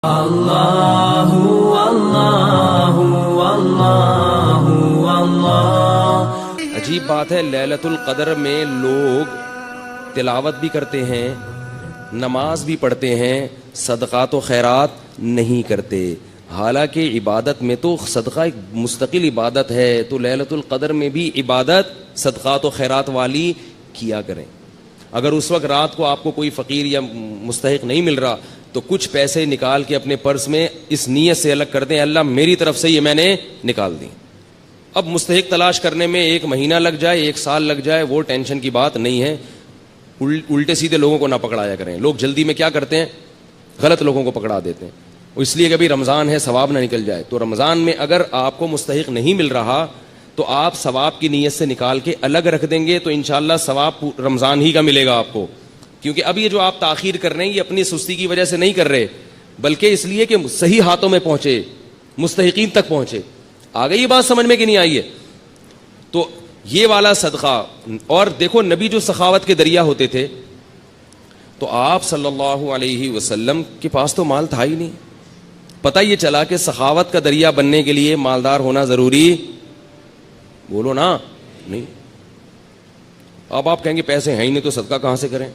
اللہ اللہ اللہ اللہ۔ عجیب بات ہے، لیلۃ القدر میں لوگ تلاوت بھی کرتے ہیں، نماز بھی پڑھتے ہیں، صدقات و خیرات نہیں کرتے، حالانکہ عبادت میں تو صدقہ ایک مستقل عبادت ہے، تو لیلۃ القدر میں بھی عبادت صدقات و خیرات والی کیا کریں۔ اگر اس وقت رات کو آپ کو کوئی فقیر یا مستحق نہیں مل رہا تو کچھ پیسے نکال کے اپنے پرس میں اس نیت سے الگ کر دیں، اللہ میری طرف سے یہ میں نے نکال دی۔ اب مستحق تلاش کرنے میں 1 مہینہ لگ جائے، 1 سال لگ جائے، وہ ٹینشن کی بات نہیں ہے۔ الٹے سیدھے لوگوں کو نہ پکڑایا کریں۔ لوگ جلدی میں کیا کرتے ہیں، غلط لوگوں کو پکڑا دیتے ہیں، اس لیے کہ ابھی رمضان ہے ثواب نہ نکل جائے۔ تو رمضان میں اگر آپ کو مستحق نہیں مل رہا تو آپ ثواب کی نیت سے نکال کے الگ رکھ دیں گے تو انشاءاللہ ثواب رمضان ہی کا ملے گا آپ کو، کیونکہ اب یہ جو آپ تاخیر کر رہے ہیں یہ اپنی سستی کی وجہ سے نہیں کر رہے، بلکہ اس لیے کہ صحیح ہاتھوں میں پہنچے، مستحقین تک پہنچے۔ آگے یہ بات سمجھ میں کہ نہیں آئی ہے؟ تو یہ والا صدقہ، اور دیکھو نبی جو سخاوت کے دریا ہوتے تھے، تو آپ صلی اللہ علیہ وسلم کے پاس تو مال تھا ہی نہیں، پتہ یہ چلا کہ سخاوت کا دریا بننے کے لیے مالدار ہونا ضروری، بولو نا، نہیں۔ اب آپ کہیں گے پیسے ہیں ہی نہیں تو صدقہ کہاں سے کریں؟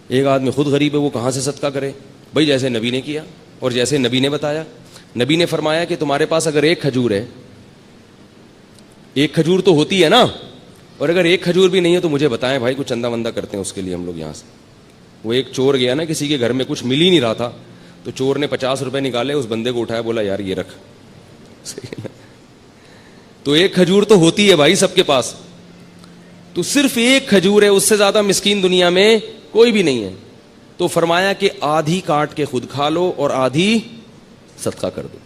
ایک آدمی خود غریب ہے، وہ کہاں سے صدقہ کرے؟ بھائی جیسے نبی نے کیا اور جیسے نبی نے بتایا۔ نبی نے فرمایا کہ تمہارے پاس اگر 1 کھجور ہے، 1 کھجور تو ہوتی ہے نا، اور اگر 1 کھجور بھی نہیں ہے تو مجھے بتائیں بھائی، کچھ چندہ وندہ کرتے ہیں اس کے لیے ہم لوگ یہاں سے۔ وہ ایک چور گیا نا کسی کے گھر میں، کچھ مل ہی نہیں رہا تھا، تو چور نے 50 روپے نکالے، اس بندے کو اٹھایا، بولا یار یہ رکھ۔ تو 1 کھجور تو ہوتی ہے بھائی سب کے پاس، تو صرف 1 کھجور ہے، اس سے زیادہ مسکین دنیا میں کوئی بھی نہیں ہے۔ تو فرمایا کہ آدھی کاٹ کے خود کھا لو اور آدھی صدقہ کر دو۔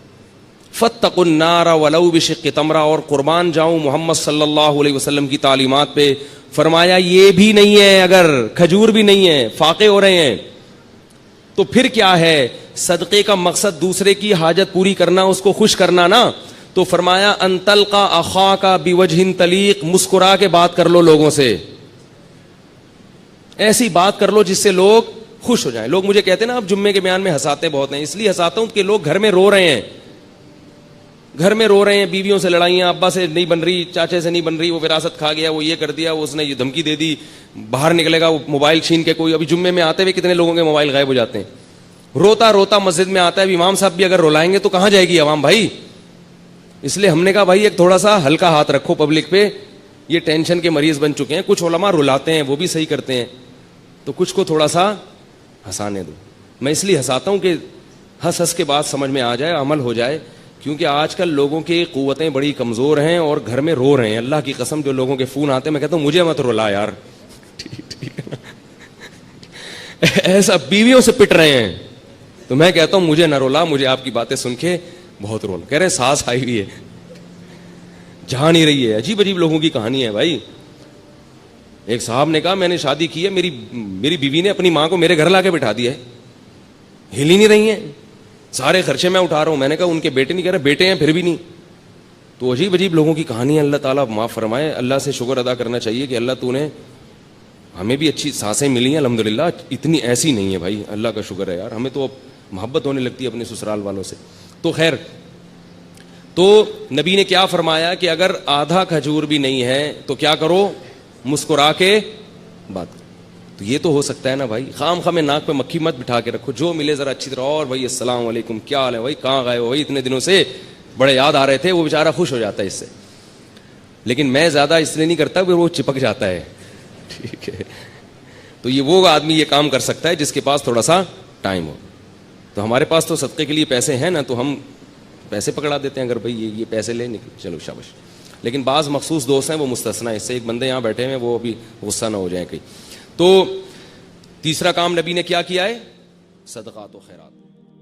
فاتقوا النار ولو بشق تمرہ، اور قربان جاؤں محمد صلی اللہ علیہ وسلم کی تعلیمات پہ، فرمایا یہ بھی نہیں ہے، اگر کھجور بھی نہیں ہے، فاقے ہو رہے ہیں، تو پھر کیا ہے؟ صدقے کا مقصد دوسرے کی حاجت پوری کرنا، اس کو خوش کرنا نا۔ تو فرمایا ان تلقى اخاك بوجه طلیق، مسکرا کے بات کر لو لوگوں سے، ایسی بات کر لو جس سے لوگ خوش ہو جائیں۔ لوگ مجھے کہتے ہیں نا اب جمعے کے بیان میں ہنساتے بہت ہیں، اس لیے ہنساتا ہوں کہ لوگ گھر میں رو رہے ہیں، گھر میں رو رہے ہیں، بیویوں سے لڑائیاں، ابا سے نہیں بن رہی، چاچے سے نہیں بن رہی، وہ وراثت کھا گیا، وہ یہ کر دیا، وہ اس نے یہ دھمکی دے دی، باہر نکلے گا وہ موبائل چھین کے کوئی۔ ابھی جمعے میں آتے ہوئے کتنے لوگوں کے موبائل غائب ہو جاتے ہیں، روتا روتا مسجد میں آتا ہے۔ امام صاحب بھی اگر رلائیں گے تو کہاں جائے گی عوام بھائی؟ اس لیے ہم نے کہا بھائی ایک تھوڑا سا ہلکا ہاتھ رکھو پبلک پہ، یہ ٹینشن کے مریض بن چکے ہیں۔ کچھ علماء رلاتے ہیں، وہ بھی صحیح کرتے ہیں، تو کچھ کو تھوڑا سا ہنسانے دو۔ میں اس لیے ہنساتا ہوں کہ ہنس ہنس کے بعد سمجھ میں آ جائے، عمل ہو جائے، کیونکہ آج کل لوگوں کی قوتیں بڑی کمزور ہیں اور گھر میں رو رہے ہیں۔ اللہ کی قسم جو لوگوں کے فون آتے ہیں میں کہتا ہوں مجھے مت رلا یار، ٹھیک ہے نا؟ ایسا بیویوں سے پٹ رہے ہیں، تو میں کہتا ہوں مجھے نہ رولا، مجھے آپ کی باتیں سن کے بہت رونا۔ کہہ رہے ہیں سانس آئی ہوئی ہے، جہاں نہیں رہی ہے۔ عجیب عجیب لوگوں کی کہانی ہے بھائی۔ ایک صاحب نے کہا میں نے شادی کی ہے، میری بیوی نے اپنی ماں کو میرے گھر لا کے بٹھا دیا ہے، ہل ہی نہیں رہی ہیں، سارے خرچے میں اٹھا رہا ہوں۔ میں نے کہا ان کے بیٹے نہیں، کہہ رہے بیٹے ہیں پھر بھی نہیں۔ تو عجیب عجیب لوگوں کی کہانی ہے، اللہ تعالیٰ معاف فرمائے۔ اللہ سے شکر ادا کرنا چاہیے کہ اللہ تو نے ہمیں بھی اچھی سانسیں ملی ہیں الحمدللہ، اتنی ایسی نہیں ہے بھائی، اللہ کا شکر ہے یار، ہمیں تو اب محبت ہونے لگتی ہے اپنے سسرال والوں سے۔ تو خیر، تو نبی نے کیا فرمایا کہ اگر آدھا کھجور بھی نہیں ہے تو کیا کرو؟ مسکرا کے بات کرو۔ تو یہ تو ہو سکتا ہے نا بھائی، خام خام ناک پہ مکھی مت بٹھا کے رکھو، جو ملے ذرا اچھی طرح، اور بھائی السلام علیکم، کیا حال ہے بھائی، کہاں گئے ہو بھائی، اتنے دنوں سے بڑے یاد آ رہے تھے، وہ بیچارہ خوش ہو جاتا ہے اس سے۔ لیکن میں زیادہ اس لیے نہیں کرتا کہ وہ چپک جاتا ہے، ٹھیک ہے؟ تو یہ وہ آدمی یہ کام کر سکتا ہے جس کے پاس تھوڑا سا ٹائم ہو۔ تو ہمارے پاس تو صدقے کے لیے پیسے ہیں نا، تو ہم پیسے پکڑا دیتے ہیں، اگر بھائی یہ پیسے لے نکل، چلو شاباش۔ لیکن بعض مخصوص دوست ہیں وہ مستثنا، اس سے ایک بندے یہاں بیٹھے ہیں وہ ابھی غصہ نہ ہو جائیں کہیں۔ تو تیسرا کام نبی نے کیا کیا ہے؟ صدقات و خیرات۔